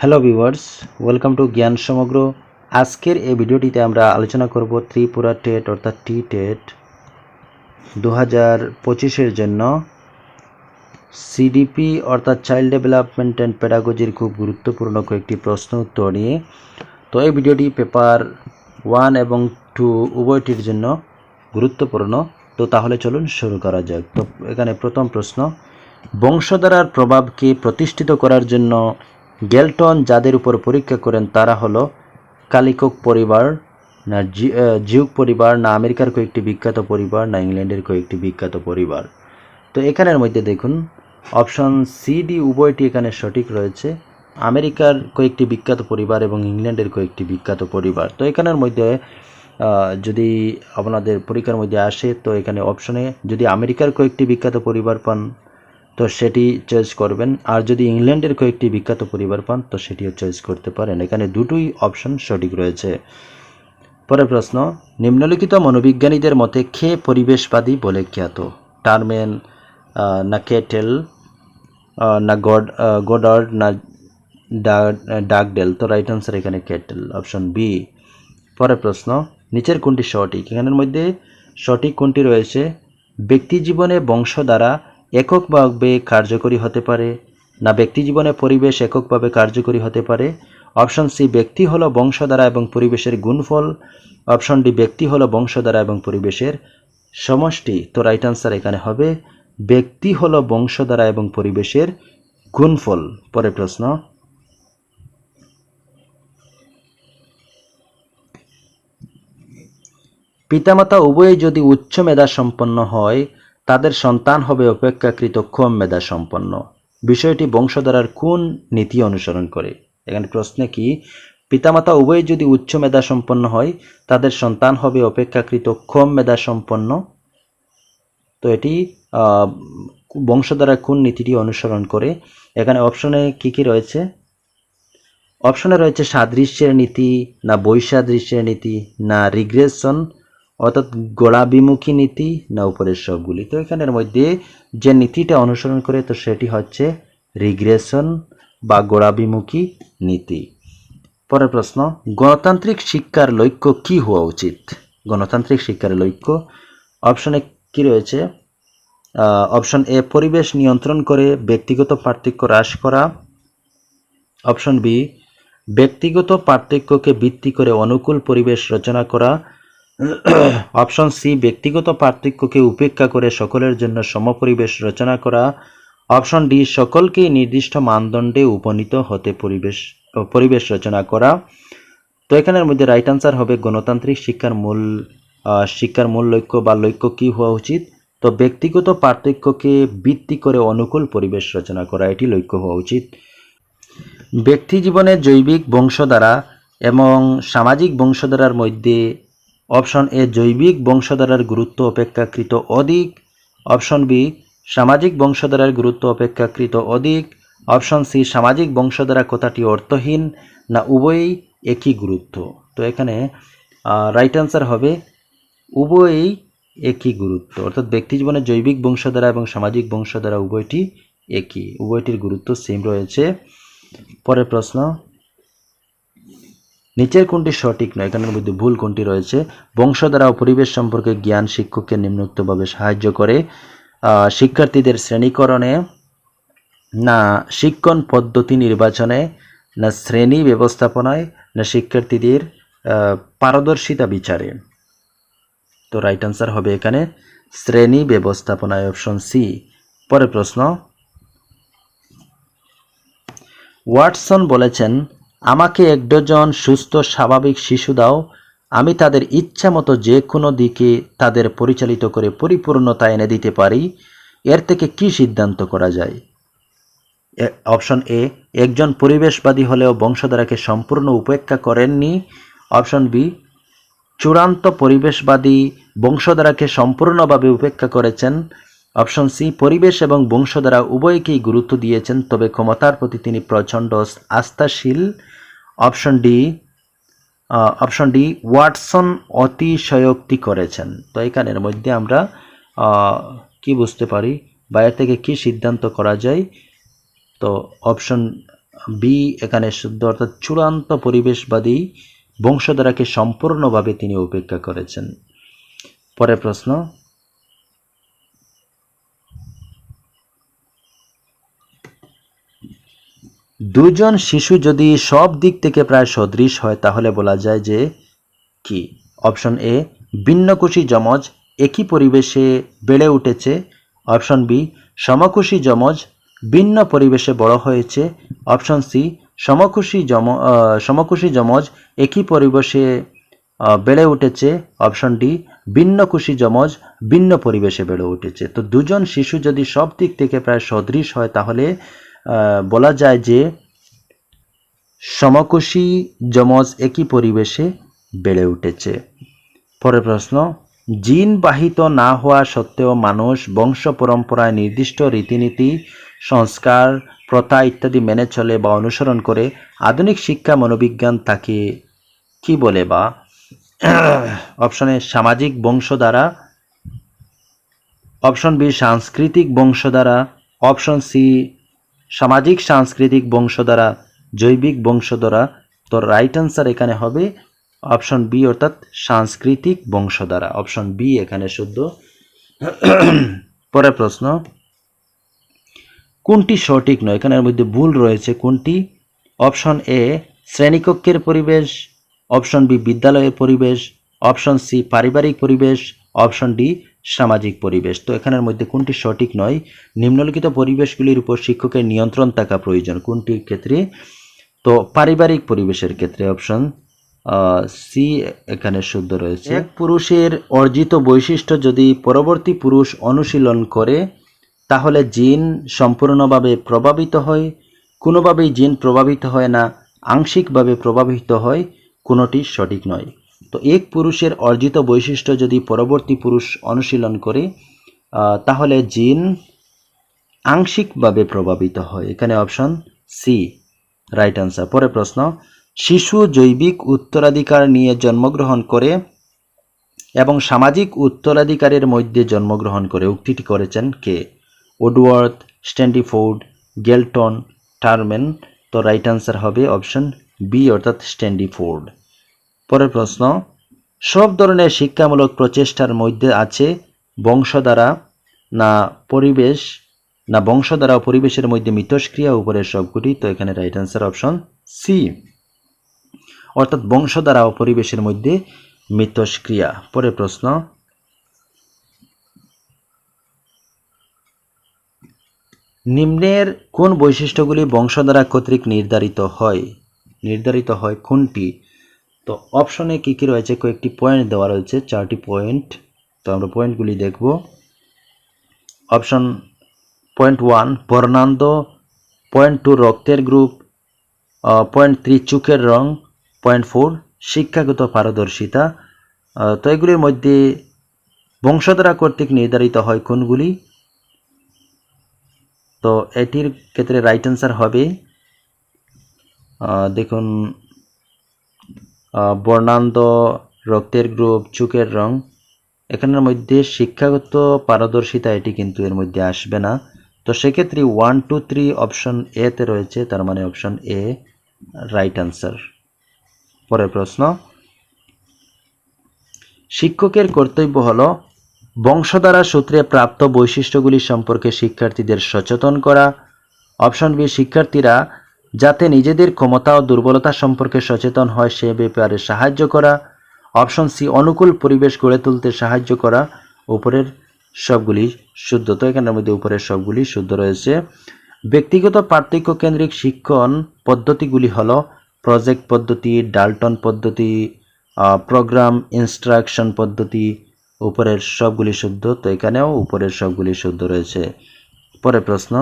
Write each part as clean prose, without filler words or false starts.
Hello viewers, welcome to জ্ঞান সমগ্র। আজকের এই ভিডিওটিতে আমরা আলোচনা করব ত্রিপুরা টেট অর্থাৎ টি টেট 2025-এর জন্য সিডিপি অর্থাৎ চাইল্ড ডেভেলপমেন্ট অ্যান্ড পেডাগজির খুব গুরুত্বপূর্ণ কয়েকটি প্রশ্ন উত্তর নিয়ে। তো এই ভিডিওটি পেপার 1 এবং 2 উভয়টির জন্য গুরুত্বপূর্ণ। তো তাহলে চলুন শুরু করা যাক। তো এখানে প্রথম প্রশ্ন, বংশধারার প্রভাবকে প্রতিষ্ঠিত করার জন্য গেলটন যাদের উপর পরীক্ষা করেন তারা হলো কালিকক পরিবার, না জিউক পরিবার, না আমেরিকার কয়েকটি বিখ্যাত পরিবার, না ইংল্যান্ডের কয়েকটি বিখ্যাত পরিবার। তো এখানের মধ্যে দেখুন অপশন সি ডি উভয়টি এখানে সঠিক রয়েছে, আমেরিকার কয়েকটি বিখ্যাত পরিবার এবং ইংল্যান্ডের কয়েকটি বিখ্যাত পরিবার। তো এখানের মধ্যে যদি আপনাদের পরীক্ষার মধ্যে আসে তো এখানে অপশনে যদি আমেরিকার কয়েকটি বিখ্যাত পরিবার পান তো সেটি চয়েস করবেন, আর যদি ইংল্যান্ডের কয়েকটি বিখ্যাত পরিবার পান তো সেটিও চয়েস করতে পারেন। এখানে দুটোই অপশন সঠিক রয়েছে। পরের প্রশ্ন, নিম্নলিখিত মনোবিজ্ঞানীদের মতে কে পরিবেশবাদী বলে খ্যাত? টারম্যান, না কেটেল, না গোডার্ড, না ডাগডেল। তো রাইট আনসার এখানে কেটেল, অপশন বি। পরের প্রশ্ন, নিচের কোনটি সঠিক? এখানের মধ্যে সঠিক কোনটি রয়েছে? ব্যক্তি জীবনে বংশ দ্বারা এককভাবে কার্যকরী হতে পারে, না ব্যক্তি জীবনে পরিবেশ এককভাবে কার্যকরী হতে পারে। অপশন সি, ব্যক্তি হলো বংশধারা এবং পরিবেশের গুণফল। অপশন ডি, ব্যক্তি হলো বংশধারা এবং পরিবেশের সমষ্টি। তো রাইট আনসার এখানে হবে ব্যক্তি হলো বংশধারা এবং পরিবেশের গুণফল। পরের প্রশ্ন, পিতামাতা উভয়ই যদি উচ্চ মেধা সম্পন্ন হয় তাদের সন্তান হবে অপেক্ষাকৃত কম মেধা সম্পন্ন। বিষয়টি বংশধারার কোন নীতি অনুসরণ করে? এখানে প্রশ্নে কি পিতামাতা উভয়ই যদি উচ্চ মেধা সম্পন্ন হয় তাদের সন্তান হবে অপেক্ষাকৃত কম মেধা সম্পন্ন। তো এটি বংশধারার কোন নীতিটি অনুসরণ করে? এখানে অপশনে কি কি রয়েছে? অপশনে রয়েছে সাদৃশ্যের নীতি, না বৈসাদৃশ্যের নীতি, না রিগ্রেশন অর্থাৎ গোড়াভিমুখী নীতি, না উপরের সবগুলি। তো এখানের মধ্যে যে নীতিটা অনুসরণ করে তো সেটি হচ্ছে রিগ্রেশন বা গোড়াভিমুখী নীতি। পরের প্রশ্ন, গণতান্ত্রিক শিক্ষার লক্ষ্য কি হওয়া উচিত? গণতান্ত্রিক শিক্ষার লক্ষ্য অপশনে কি রয়েছে? অপশন এ, পরিবেশ নিয়ন্ত্রণ করে ব্যক্তিগত পার্থক্য হ্রাস করা। অপশন বি, ব্যক্তিগত পার্থক্যকে ভিত্তি করে অনুকূল পরিবেশ রচনা করা। অপশন সি, ব্যক্তিগত পার্থক্যকে উপেক্ষা করে সকলের জন্য সমপরিবেশ রচনা করা। অপশন ডি, সকলকেই নির্দিষ্ট মানদণ্ডে উপনীত হতে পরিবেশ রচনা করা। তো এখানের মধ্যে রাইট আনসার হবে গণতান্ত্রিক শিক্ষার মূল লক্ষ্য বা লক্ষ্য কি হওয়া উচিত? তো ব্যক্তিগত পার্থক্যকে ভিত্তি করে অনুকূল পরিবেশ রচনা করা, এটি লক্ষ্য হওয়া উচিত। ব্যক্তি জীবনে জৈবিক বংশধারা এবং সামাজিক বংশধারার মধ্যে অপশন এ, জৈবিক বংশধারার গুরুত্ব অপেক্ষাকৃত অধিক। অপশন বি, সামাজিক বংশধারার গুরুত্ব অপেক্ষাকৃত অধিক। অপশন সি, সামাজিক বংশধারা কথাটি অর্থহীন, না উভয়ই একই গুরুত্ব। তো এখানে রাইট আনসার হবে উভয়ই একই গুরুত্ব, অর্থাৎ ব্যক্তি জীবনে জৈবিক বংশধারা এবং সামাজিক বংশধারা উভয়টি একই, উভয়টির গুরুত্ব সেম রয়েছে। পরের প্রশ্ন, নিচের কোনটি সঠিক নয়? এখানের মধ্যে ভুল কোনটি রয়েছে? বংশধারা ও পরিবেশ সম্পর্কে জ্ঞান শিক্ষককে নিম্নোক্তভাবে সাহায্য করে। শিক্ষার্থীদের শ্রেণীকরণে, না শিক্ষণ পদ্ধতি নির্বাচনে, না শ্রেণী ব্যবস্থাপনায়, না শিক্ষার্থীদের পারদর্শিতা বিচারে। তো রাইট আনসার হবে এখানে শ্রেণী ব্যবস্থাপনায়, অপশন সি। পরের প্রশ্ন, ওয়াটসন বলেছেন, আমাকে 1 ডজন সুস্থ স্বাভাবিক শিশু দাও, আমি তাদের ইচ্ছা মতো যে কোনো দিকে তাদের পরিচালিত করে পরিপূর্ণতা এনে দিতে পারি। এর থেকে কি সিদ্ধান্ত করা যায়? অপশন এ, একজন পরিবেশবাদী হলেও বংশধারাকে সম্পূর্ণ উপেক্ষা করেননি। অপশন বি, চূড়ান্ত পরিবেশবাদী বংশধারাকে সম্পূর্ণভাবে উপেক্ষা করেছেন। অপশন সি, পরিবেশ এবং বংশধারা উভয়কেই গুরুত্ব দিয়েছেন, তবে ক্ষমতার প্রতি তিনি প্রচণ্ড আস্থাশীল। অপশন ডি, ওয়াটসন অতিশয়োক্তি করেছেন। তো এখানের মধ্যে আমরা কি বুঝতে পারি বা এর থেকে কি সিদ্ধান্ত করা যায়? তো অপশন বি এখানে শুদ্ধ, অর্থাৎ চূড়ান্ত পরিবেশবাদী বংশধারাকে সম্পূর্ণভাবে তিনি উপেক্ষা করেছেন। পরের প্রশ্ন, দুজন শিশু যদি সব দিক থেকে প্রায় সদৃশ হয় তাহলে বলা যায় যে কি? অপশন এ, ভিন্নকোষী যমজ একই পরিবেশে বেড়ে উঠেছে। অপশন বি, সমকোষী যমজ ভিন্ন পরিবেশে বড় হয়েছে। অপশন সি, সমকোষী যমজ একই পরিবেশে বেড়ে উঠেছে। অপশন ডি, ভিন্নকোষী যমজ ভিন্ন পরিবেশে বেড়ে উঠেছে। তো দুজন শিশু যদি সব দিক থেকে প্রায় সদৃশ হয় তাহলে বলা যায় যে সমকোষী যমজ একই পরিবেশে বেড়ে উঠেছে। পরের প্রশ্ন, জিন বাহিত না হওয়া সত্ত্বেও মানুষ বংশ পরম্পরায় নির্দিষ্ট রীতিনীতি, সংস্কার, প্রথা ইত্যাদি মেনে চলে বা অনুসরণ করে। আধুনিক শিক্ষা মনোবিজ্ঞান তাকে কি বলে? বা অপশনে সামাজিক বংশধারা, অপশন বি সাংস্কৃতিক বংশধারা, অপশন সি সামাজিক সাংস্কৃতিক বংশধারা, জৈবিক বংশধারা। তো রাইট অ্যান্সার এখানে হবে অপশন বি, অর্থাৎ সাংস্কৃতিক বংশধারা। অপশন বি এখানে শুদ্ধ। পরের প্রশ্ন, কোনটি সঠিক নয়? এখানের মধ্যে ভুল রয়েছে কোনটি? অপশন এ শ্রেণীকক্ষের পরিবেশ, অপশন বি বিদ্যালয়ের পরিবেশ, অপশন সি পারিবারিক পরিবেশ, অপশন ডি সামাজিক পরিবেশ। তো এখানের মধ্যে কোনটি সঠিক নয়? নিম্নলিখিত পরিবেশগুলির উপর শিক্ষকের নিয়ন্ত্রণ থাকা প্রয়োজন। কোনটির ক্ষেত্রে? তো পারিবারিক পরিবেশের ক্ষেত্রে অপশন সি এখানে শুদ্ধ রয়েছে। এক পুরুষের অর্জিত বৈশিষ্ট্য যদি পরবর্তী পুরুষ অনুশীলন করে তাহলে জিন সম্পূর্ণভাবে প্রভাবিত হয়। কোনোভাবেই জিন প্রভাবিত হয় না, আংশিকভাবে প্রভাবিত হয়। কোনোটি সঠিক নয়। তো এক পুরুষের অর্জিত বৈশিষ্ট্য যদি পরবর্তী পুরুষ অনুশীলন করে তাহলে জিন আংশিকভাবে প্রভাবিত হয়। এখানে অপশন সি রাইট আনসার। পরের প্রশ্ন, শিশু জৈবিক উত্তরাধিকার নিয়ে জন্মগ্রহণ করে এবং সামাজিক উত্তরাধিকারের মধ্যে জন্মগ্রহণ করে। উক্তিটি করেছেন কে? Woodworth, Stanford, Galton, Terman. তো রাইট আনসার হবে অপশন বি, অর্থাৎ স্ট্যান্ডিফোর্ড। পরের প্রশ্ন, সব ধরনের শিক্ষামূলক প্রচেষ্টার মধ্যে আছে বংশধারা না পরিবেশ, না বংশধারা ও পরিবেশের মধ্যে মিথস্ক্রিয়া উপরের সবগুলি। তো এখানে রাইট আনসার অপশন সি, অর্থাৎ বংশধারা ও পরিবেশের মধ্যে মিথস্ক্রিয়া। পরের প্রশ্ন, নিম্নের কোন বৈশিষ্ট্যগুলি বংশধারা কর্তৃক নির্ধারিত হয় কোনটি? তো অপশনে কি কি রয়েছে? কয়েকটি পয়েন্ট দেওয়া রয়েছে, 4টি পয়েন্ট। তো আমরা পয়েন্টগুলি দেখব। অপশন পয়েন্ট 1 বর্ণান্ধ, পয়েন্ট 2 রক্তের গ্রুপ, পয়েন্ট 3 চোখের রং, পয়েন্ট 4 শিক্ষাগত পারদর্শিতা। তো এগুলির মধ্যে বংশধারা কর্তৃক নির্ধারিত হয় কোনগুলি? তো এটির ক্ষেত্রে রাইট অ্যান্সার হবে দেখুন বর্ণান্ধ, রক্তের গ্রুপ, চোখের রং। এখানের মধ্যে শিক্ষাগত পারদর্শিতা এটি কিন্তু এর মধ্যে আসবে না। তো সেক্ষেত্রে 1, 2, 3 অপশন এ তে রয়েছে, তার মানে অপশন এ রাইট অ্যান্সার। পরের প্রশ্ন, শিক্ষকের কর্তব্য হলো বংশধারা সূত্রে প্রাপ্ত বৈশিষ্ট্যগুলি সম্পর্কে শিক্ষার্থীদের সচেতন করা। অপশন বি শিক্ষার্থীরা যাতে নিজেদের ক্ষমতা ও দুর্বলতা সম্পর্কে সচেতন হয় সে ব্যাপারে সাহায্য করা। অপশন সি অনুকূল পরিবেশ গড়ে তুলতে সাহায্য করা। উপরের সবগুলি শুদ্ধ। তো এখানের মধ্যে উপরের সবগুলি শুদ্ধ রয়েছে। ব্যক্তিগত পার্থক্য কেন্দ্রিক শিক্ষণ পদ্ধতিগুলি হলো প্রজেক্ট পদ্ধতি, ডাল্টন পদ্ধতি, প্রোগ্রাম ইনস্ট্রাকশন পদ্ধতি। উপরের সবগুলি শুদ্ধ। তো এখানেও উপরের সবগুলি শুদ্ধ রয়েছে। পরের প্রশ্ন,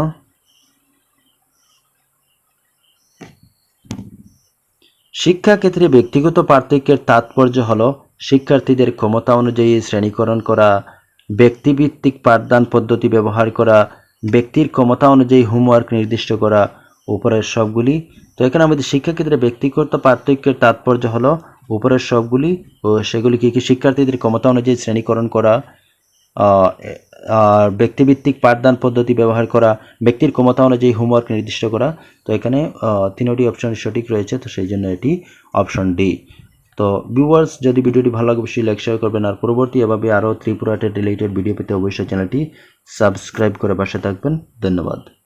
শিক্ষাক্ষেত্রে ব্যক্তিগত পার্থক্যের তাৎপর্য হলো শিক্ষার্থীদের ক্ষমতা অনুযায়ী শ্রেণীকরণ করা, ব্যক্তিভিত্তিক পাঠদান পদ্ধতি ব্যবহার করা, ব্যক্তির ক্ষমতা অনুযায়ী হোমওয়ার্ক নির্দিষ্ট করা। উপরের সবগুলি। তো এখানে আমাদের শিক্ষাক্ষেত্রে ব্যক্তিগত পার্থক্যের তাৎপর্য হলো উপরের সবগুলি ও সেগুলি কি কি? শিক্ষার্থীদের ক্ষমতা অনুযায়ী শ্রেণীকরণ করা, আর ব্যক্তিভিত্তিক পাঠদান পদ্ধতি ব্যবহার করা, ব্যক্তির ক্ষমতা অনুযায়ী হোমওয়ার্ক নির্দিষ্ট করা। তো এখানে তিনোটি অপশন সঠিক রয়েছে, তো সেই জন্য এটি অপশন ডি। তো ভিউয়ার্স, যদি ভিডিওটি ভালো লাগে অবশ্যই লাইক শেয়ার করবেন, আর পরবর্তী এভাবে আরও ত্রিপুরা টেট রিলেটেড ভিডিও পেতে অবশ্যই চ্যানেলটি সাবস্ক্রাইব করে পাশে থাকবেন। ধন্যবাদ।